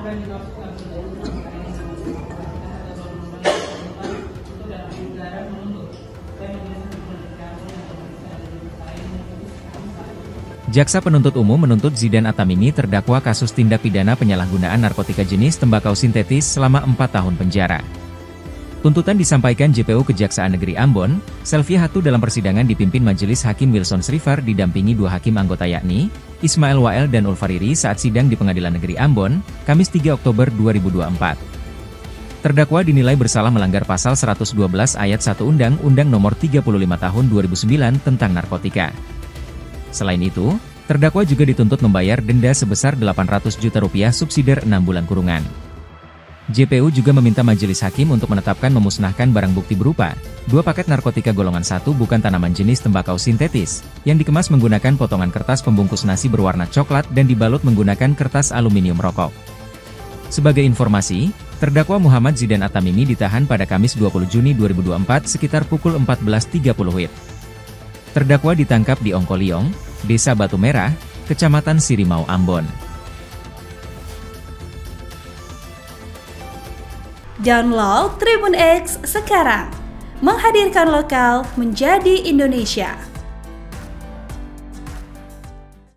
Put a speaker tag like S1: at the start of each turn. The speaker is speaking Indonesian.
S1: Jaksa penuntut umum menuntut Zidan Atamimi terdakwa kasus tindak pidana penyalahgunaan narkotika jenis tembakau sintetis selama 4 tahun penjara. Tuntutan disampaikan JPU Kejaksaan Negeri Ambon, Selvia Hatu dalam persidangan dipimpin Majelis Hakim Wilson Srivar didampingi 2 hakim anggota yakni Ismail Wael dan Ulfariri saat sidang di Pengadilan Negeri Ambon, Kamis 3 Oktober 2024. Terdakwa dinilai bersalah melanggar pasal 112 ayat 1 Undang-Undang Nomor 35 Tahun 2009 tentang narkotika. Selain itu, terdakwa juga dituntut membayar denda sebesar Rp800 juta subsidiar 6 bulan kurungan. JPU juga meminta majelis hakim untuk menetapkan memusnahkan barang bukti berupa 2 paket narkotika golongan 1 bukan tanaman jenis tembakau sintetis, yang dikemas menggunakan potongan kertas pembungkus nasi berwarna coklat dan dibalut menggunakan kertas aluminium rokok. Sebagai informasi, terdakwa Muhammad Zidan Atamimi ditahan pada Kamis 20 Juni 2024 sekitar pukul 14.30 WIB. Terdakwa ditangkap di Ongkoliong, Desa Batu Merah, Kecamatan Sirimau, Ambon.
S2: Download Tribun X sekarang, menghadirkan lokal menjadi Indonesia.